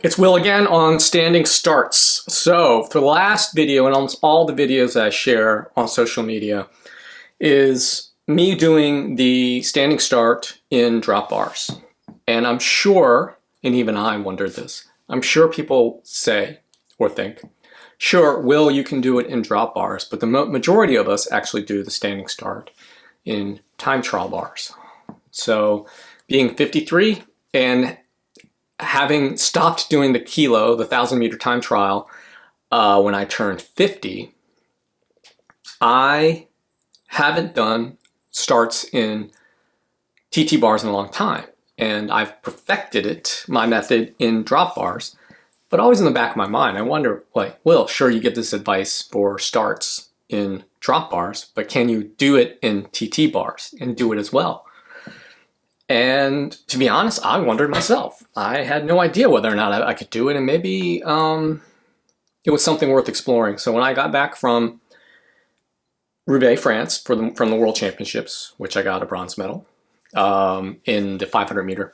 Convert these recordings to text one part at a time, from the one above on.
It's Will again on standing starts. So for the last video and almost all the videos I share on social media is me doing the standing start in drop bars. And I'm sure, and even I wondered this, I'm sure people say or think, sure, Will, you can do it in drop bars, but the majority of us actually do the standing start in time trial bars. So being 53 and having stopped doing the kilo, the 1,000-meter time trial, when I turned 50, I haven't done starts in TT bars in a long time. And I've perfected it, my method, in drop bars. But always in the back of my mind, I wonder, like, Will, sure, you get this advice for starts in drop bars, but can you do it in TT bars and do it as well? And to be honest, I wondered myself. I had no idea whether or not I could do it, and maybe it was something worth exploring. So when I got back from Roubaix, France, from the World Championships, which I got a bronze medal in the 500 meter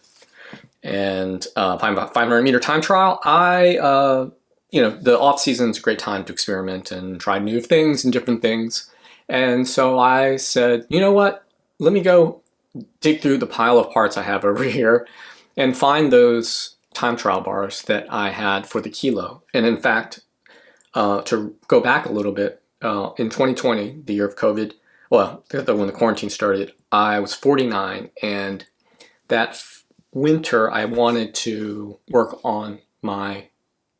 and 500 meter time trial, the off season is a great time to experiment and try new things and different things. And so I said, you know what? Let me go dig through the pile of parts I have over here and find those time trial bars that I had for the kilo. And in fact, to go back a little bit, in 2020, the year of COVID, well, when the quarantine started, I was 49, and that winter I wanted to work on my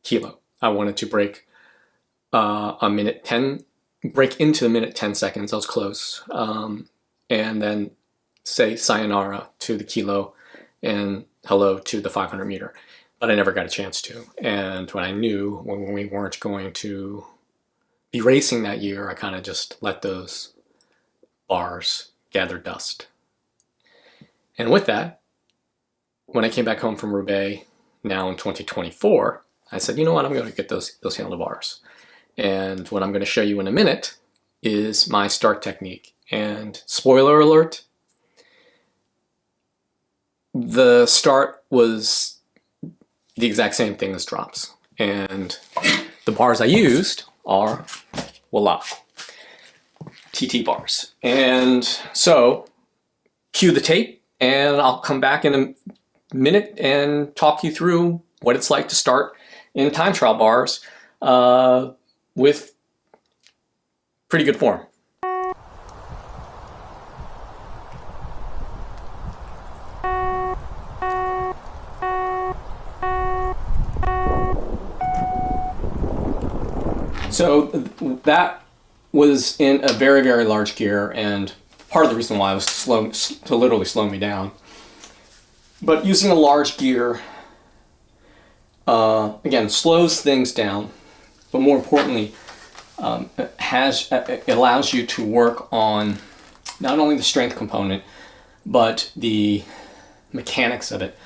kilo. I wanted to break break into the minute 10 seconds. I was close. And then say sayonara to the kilo and hello to the 500 meter. But I never got a chance to. And when I knew when we weren't going to be racing that year, I kind of just let those bars gather dust. And with that, when I came back home from Roubaix now in 2024, I said, you know what, I'm going to get those handlebars. And what I'm going to show you in a minute is my start technique. And spoiler alert, the start was the exact same thing as drops. And the bars I used are, voila, TT bars. And so, cue the tape, and I'll come back in a minute and talk you through what it's like to start in time trial bars with pretty good form. So that was in a very, very large gear, and part of the reason why it was to literally slow me down. But using a large gear, again, slows things down, but more importantly, it allows you to work on not only the strength component, but the mechanics of it.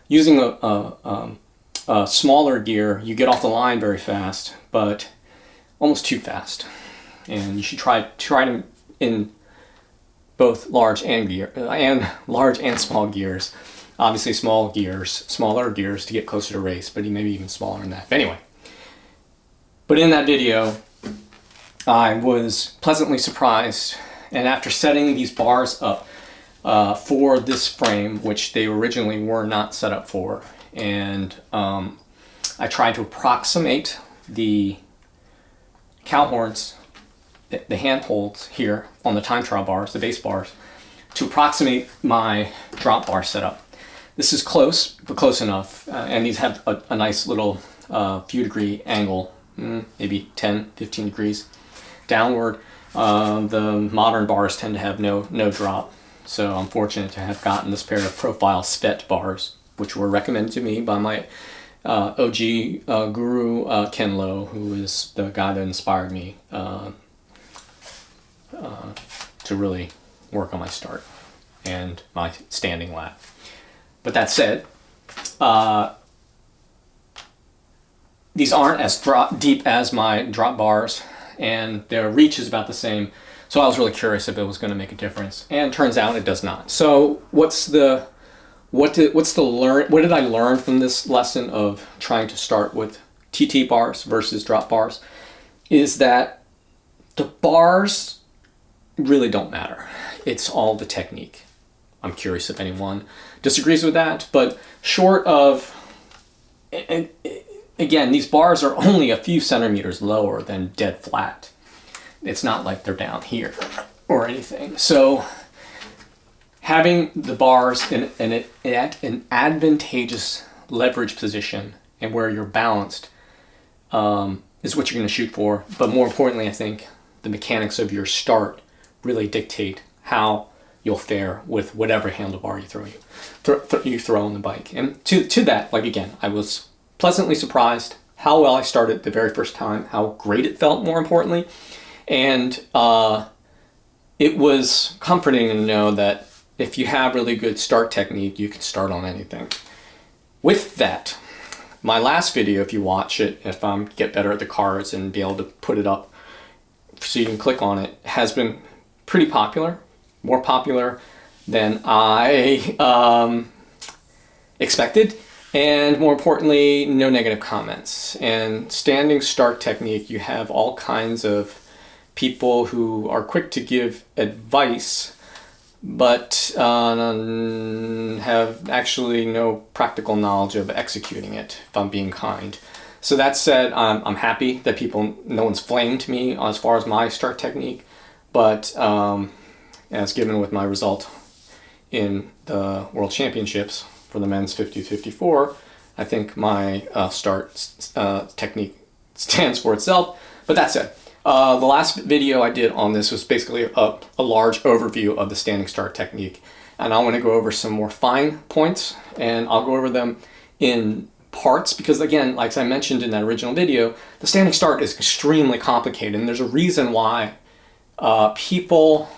Using a smaller gear, you get off the line very fast, but almost too fast. And you should try to in both large and small gears. Obviously smaller gears to get closer to race, but maybe even smaller than that. But anyway, but in that video, I was pleasantly surprised, and after setting these bars up for this frame, which they originally were not set up for, and I tried to approximate the cow horns, the handholds here on the time trial bars, the base bars, to approximate my drop bar setup. This is close, but close enough, and these have a nice little few degree angle, maybe 10, 15 degrees downward. The modern bars tend to have no drop, so I'm fortunate to have gotten this pair of profile Svet bars, which were recommended to me by my OG guru Ken Lowe, who is the guy that inspired me to really work on my start and my standing lap. But that said, these aren't as deep as my drop bars, and their reach is about the same. So I was really curious if it was going to make a difference, and turns out it does not. So what's the what did I learn from this lesson of trying to start with TT bars versus drop bars is that the bars really don't matter. It's all the technique. I'm curious if anyone disagrees with that, but short of, and again, these bars are only a few centimeters lower than dead flat. It's not like they're down here or anything. So having the bars in an advantageous leverage position and where you're balanced is what you're going to shoot for. But more importantly, I think the mechanics of your start really dictate how you'll fare with whatever handlebar you throw on the bike. And to that, like again, I was pleasantly surprised how well I started the very first time, how great it felt, more importantly. And it was comforting to know that if you have really good start technique, you can start on anything. With that, my last video, if you watch it, if I get better at the cards and be able to put it up so you can click on it, has been pretty popular, more popular than I expected, and more importantly, no negative comments. And standing start technique, you have all kinds of people who are quick to give advice, but have actually no practical knowledge of executing it, if I'm being kind. So that said, I'm happy that no one's flamed me as far as my start technique, but as given with my result in the World Championships for the men's 50-54, I think my start technique stands for itself. But that said, the last video I did on this was basically a large overview of the standing start technique. And I want to go over some more fine points, and I'll go over them in parts because, again, like I mentioned in that original video, the standing start is extremely complicated, and there's a reason why people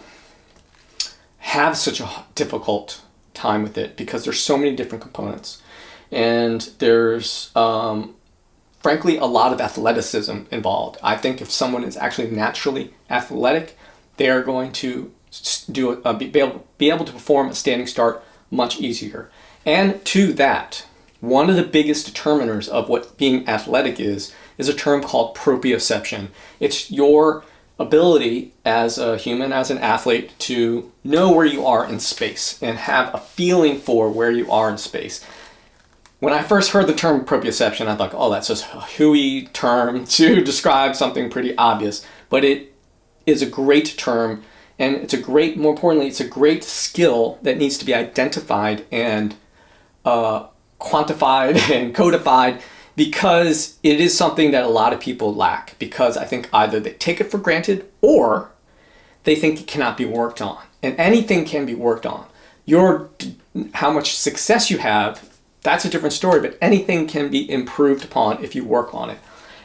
have such a difficult time with it, because there's so many different components. And there's frankly a lot of athleticism involved. I think if someone is actually naturally athletic, they are going to be able to perform a standing start much easier. And to that, one of the biggest determiners of what being athletic is a term called proprioception. It's your ability as a human, as an athlete, to know where you are in space and have a feeling for where you are in space. When I first heard the term proprioception, I thought, oh, that's just a hooey term to describe something pretty obvious. But it is a great term, and more importantly, it's a great skill that needs to be identified and quantified and codified, because it is something that a lot of people lack, because I think either they take it for granted or they think it cannot be worked on. And anything can be worked on. How much success you have, that's a different story, but anything can be improved upon if you work on it.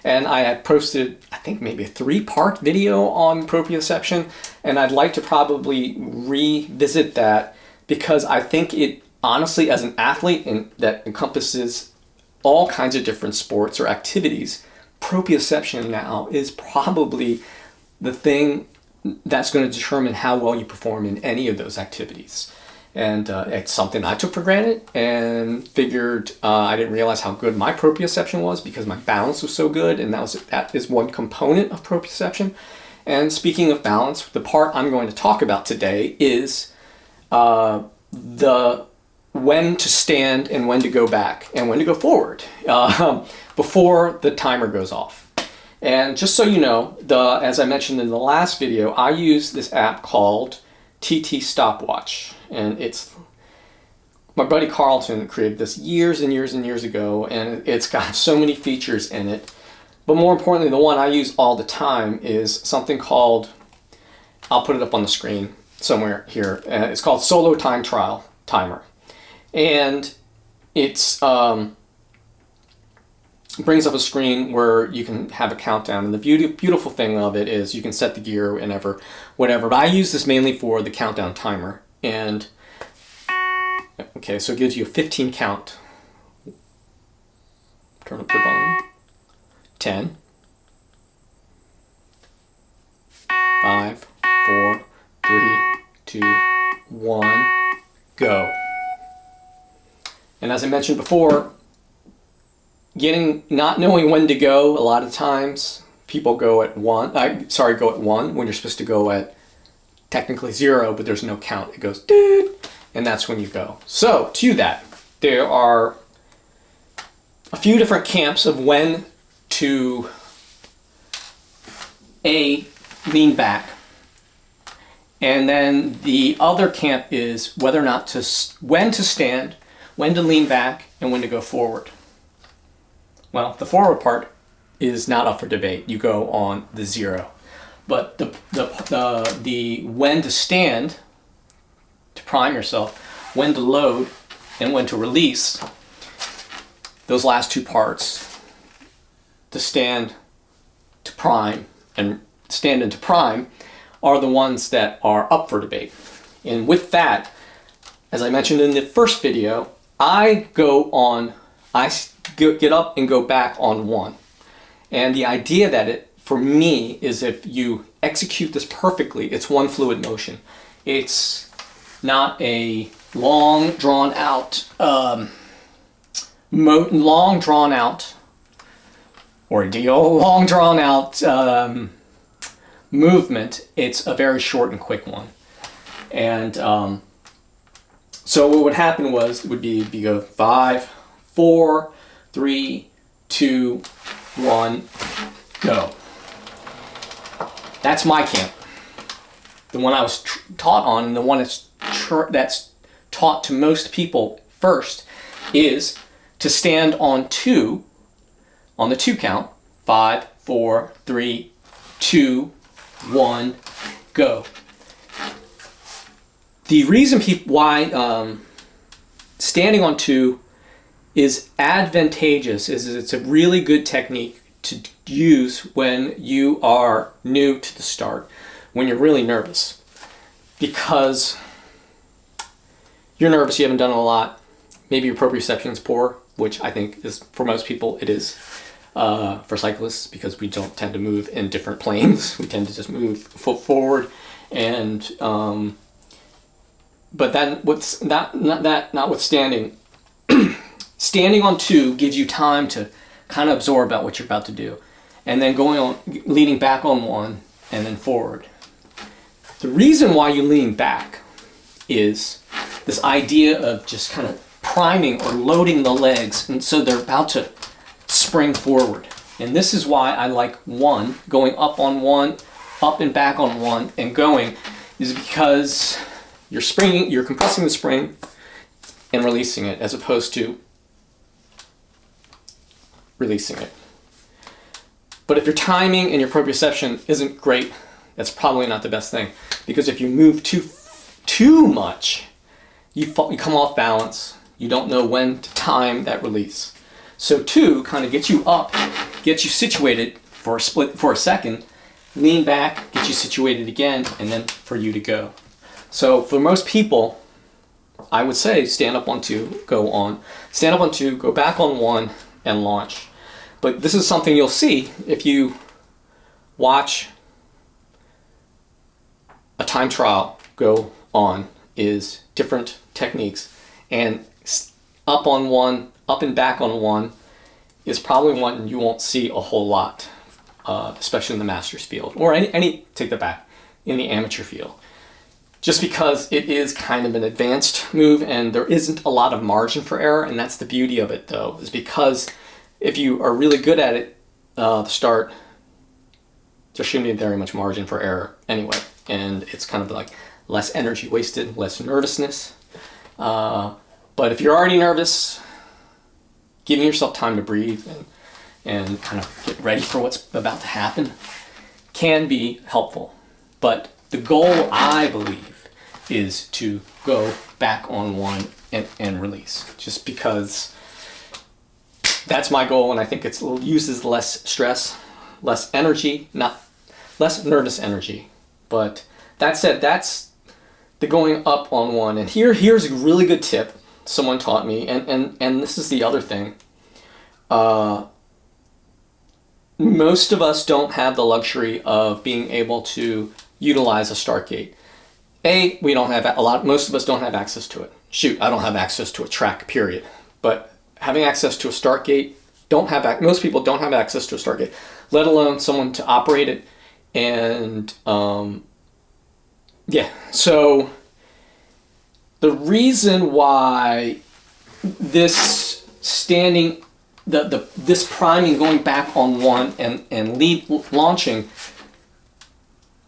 And I had posted, I think, maybe a 3-part video on proprioception, and I'd like to probably revisit that, because I think it, honestly, as an athlete that encompasses all kinds of different sports or activities, proprioception now is probably the thing that's going to determine how well you perform in any of those activities. And it's something I took for granted and figured I didn't realize how good my proprioception was, because my balance was so good, and that is one component of proprioception. And speaking of balance, the part I'm going to talk about today is the when to stand and when to go back and when to go forward before the timer goes off. And just so you know, as I mentioned in the last video, I use this app called TT Stopwatch, and it's my buddy Carlton created this years and years and years ago, and it's got so many features in it. But more importantly, the one I use all the time is something called, I'll put it up on the screen somewhere here, it's called Solo Time Trial Timer. And it brings up a screen where you can have a countdown, and the beautiful thing of it is you can set the gear whatever. But I use this mainly for the countdown timer. And okay, so it gives you a 15 count. Turn up the volume. 10, 5, 4, 3, 2, 1, go. And as I mentioned before, not knowing when to go, a lot of times people go at one when you're supposed to go at technically 0, but there's no count. It goes doot, and that's when you go. So to that, there are a few different camps of when to lean back, and then the other camp is whether or not when to stand, when to lean back, and when to go forward. Well, the forward part is not up for debate. You go on the 0. But the when to stand, to prime yourself, when to load, and when to release, those last two parts, to stand, to prime, and stand and to prime, are the ones that are up for debate. And with that, as I mentioned in the first video, I get up and go back on 1. And the idea that for me is if you execute this perfectly, it's one fluid motion. It's not a long drawn out movement. It's a very short and quick one. And so what would happen would be you go 5, 4, 3, 2, 1, go. That's my camp. The one I was taught on, and the one that's taught to most people first, is to stand on 2, on the 2 count. 5, 4, 3, 2, 1, go. The reason why standing on 2 is advantageous is it's a really good technique to use when you are new to the start, when you're really nervous, because you're nervous, you haven't done it a lot, maybe your proprioception is poor, which I think is, for most people, it is. For cyclists, because we don't tend to move in different planes, we tend to just move foot forward, and but that notwithstanding, standing on 2 gives you time to kind of absorb about what you're about to do, and then leaning back on 1 and then forward. The reason why you lean back is this idea of just kind of priming or loading the legs, and so they're about to spring forward. And this is why I like 1, going up on 1, up and back on 1, and going, is because you're compressing the spring and releasing it, as opposed to releasing it. But if your timing and your proprioception isn't great, that's probably not the best thing, because if you move too much, you come off balance. You don't know when to time that release. So 2 kind of gets you up, gets you situated for a second, lean back, get you situated again, and then for you to go. So for most people, I would say stand up on 2, go on. Stand up on 2, go back on 1, and launch. But this is something you'll see if you watch a time trial go on, is different techniques. And up on 1, up and back on 1 is probably one you won't see a whole lot, especially in the master's field, or take that back, in the amateur field. Just because it is kind of an advanced move and there isn't a lot of margin for error, and that's the beauty of it though, is because if you are really good at it, the start, there shouldn't be very much margin for error anyway, and it's kind of like less energy wasted, less nervousness. But if you're already nervous, giving yourself time to breathe and kind of get ready for what's about to happen can be helpful. But the goal, I believe, is to go back on 1 and release, just because that's my goal, and I think it uses less stress, less energy, less nervous energy. But that said, that's the going up on 1. And here's a really good tip someone taught me, and this is the other thing. Most of us don't have the luxury of being able to utilize a start gate. Most of us don't have access to it. Shoot, I don't have access to a track, period. but having access to a start gate, most people don't have access to a start gate, let alone someone to operate it. And yeah, so the reason why this this priming, going back on one and launching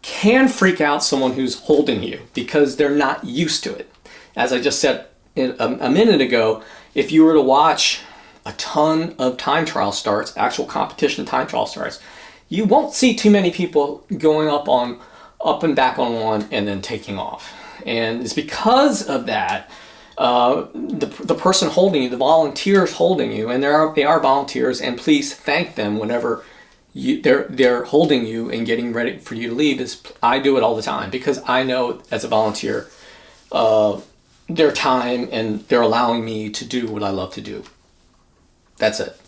can freak out someone who's holding you because they're not used to it. As I just said a minute ago, if you were to watch a ton of time trial starts, actual competition time trial starts, you won't see too many people going up and back on one and then taking off. And it's because of that, the person holding you, the volunteers holding you, and they are volunteers, and please thank them whenever they're holding you and getting ready for you to leave. I do it all the time because I know as a volunteer, their time, and they're allowing me to do what I love to do. That's it.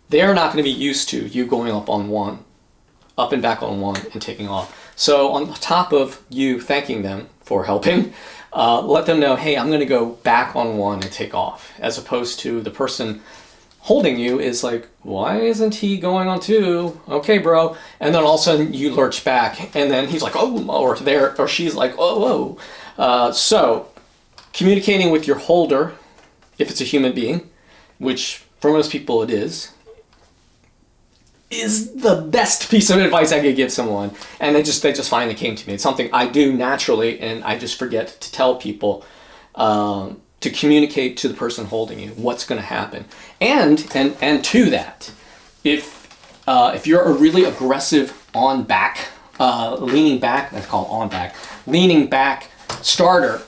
They're not going to be used to you going up and back on one and taking off. So on top of you thanking them for helping, let them know, hey, I'm going to go back on one and take off, as opposed to the person holding you is like, why isn't he going on two? Okay, bro. And then all of a sudden you lurch back, and then he's like, oh, or she's like, oh, whoa. So communicating with your holder, if it's a human being, which for most people it is the best piece of advice I could give someone. And they just finally came to me. It's something I do naturally, and I just forget to tell people, to communicate to the person holding you what's going to happen. And to that, if you're a really aggressive on back, leaning back, that's called on back, leaning back starter,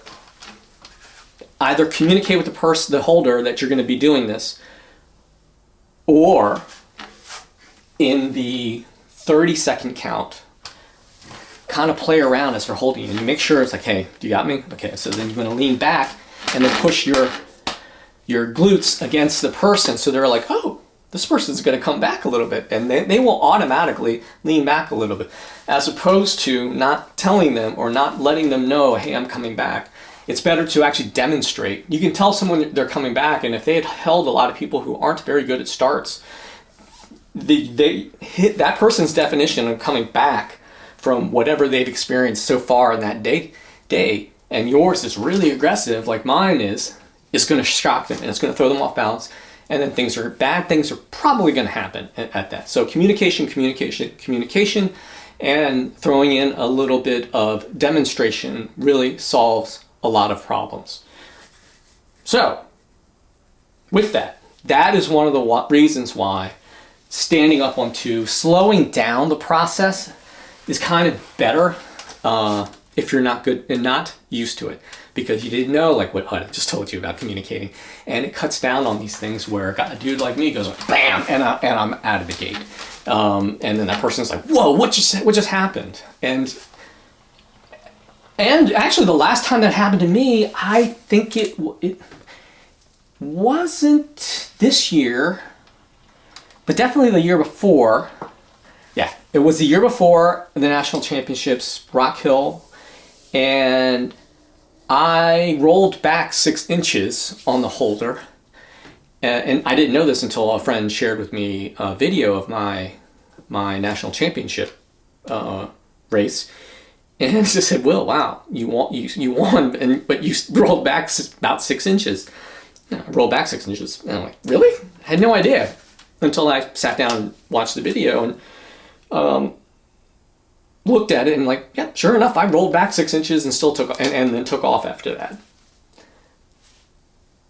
either communicate with the holder that you're going to be doing this, or in the 30-second count, kind of play around as they're holding you, and you make sure it's like, hey, do you got me? Okay, so then you're going to lean back and then push your glutes against the person, so they're like, oh, this person's going to come back a little bit, and they will automatically lean back a little bit, as opposed to not telling them or not letting them know, hey, I'm coming back. It's better to actually demonstrate. You can tell someone they're coming back, and if they had held a lot of people who aren't very good at starts, they hit that person's definition of coming back from whatever they've experienced so far in that day, and yours is really aggressive like mine is going to shock them, and it's going to throw them off balance, and then bad things are probably going to happen at that. So communication, and throwing in a little bit of demonstration really solves a lot of problems. So with that is one of the reasons why standing up on two, slowing down the process is kind of better if you're not good and not used to it, because you didn't know, like what I just told you about communicating, and it cuts down on these things where a dude like me goes like, bam, and I'm out of the gate, and then that person's like, whoa, what just happened? And actually, the last time that happened to me, I think it wasn't this year, but definitely the year before. Yeah, it was the year before the national championships, Rock Hill, and I rolled back 6 inches on the holder, and I didn't know this until a friend shared with me a video of my national championship race, and he just said, "Will, wow, you won, but you rolled back about 6 inches." I rolled back 6 inches, and I'm like, really? I had no idea until I sat down and watched the video and looked at it, and like, yeah, sure enough, I rolled back 6 inches and still took and then took off after that.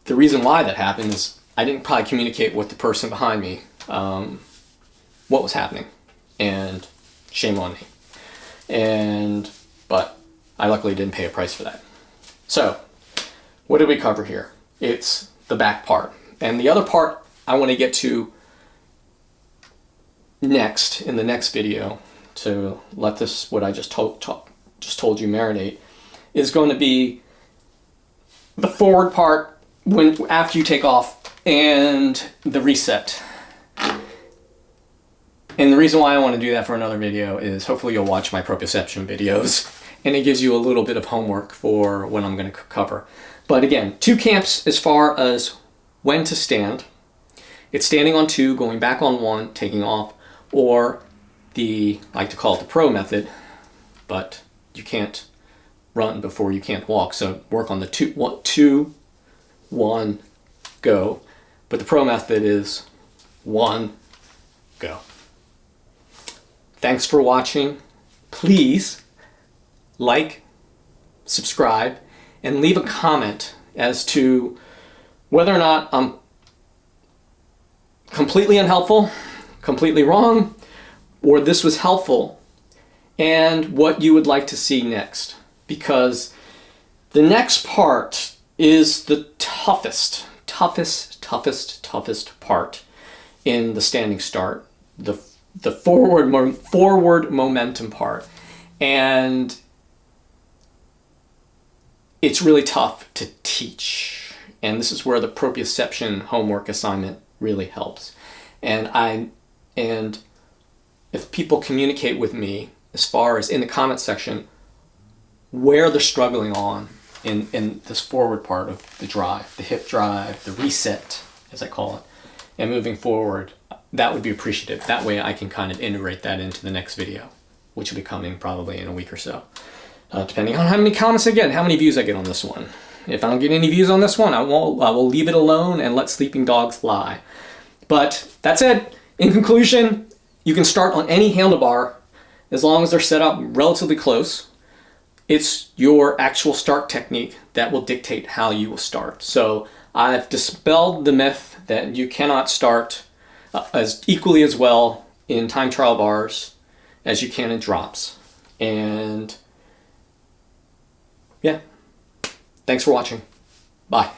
The reason why that happened is I didn't probably communicate with the person behind me what was happening, and shame on me. But I luckily didn't pay a price for that. So, what did we cover here? It's the back part, and the other part I want to get to next in the next video, to let this, what I just told you, marinate, is going to be the forward part after you take off, and the reset. And the reason why I want to do that for another video is hopefully you'll watch my proprioception videos, and it gives you a little bit of homework for what I'm going to cover. But again, 2 camps as far as when to stand. It's standing on 2, going back on 1, taking off, or I like to call it the pro method, but you can't run before you can't walk, so work on the 2, 1, go. But the pro method is 1, go. Thanks for watching. Please like, subscribe, and leave a comment as to whether or not I'm completely unhelpful, completely wrong, or this was helpful, and what you would like to see next. Because the next part is the toughest part in the standing start, the forward momentum part. And it's really tough to teach. And this is where the proprioception homework assignment really helps. And if people communicate with me as far as in the comment section where they're struggling on in this forward part of the drive, the hip drive, the reset, as I call it, and moving forward, that would be appreciative. That way I can kind of integrate that into the next video, which will be coming probably in a week or so. Depending on how many comments I get and how many views I get on this one. If I don't get any views on this one, I will leave it alone and let sleeping dogs lie. But that's it. In conclusion, you can start on any handlebar as long as they're set up relatively close. It's your actual start technique that will dictate how you will start. So I've dispelled the myth that you cannot start as equally as well in time trial bars as you can in drops. And yeah, thanks for watching. Bye.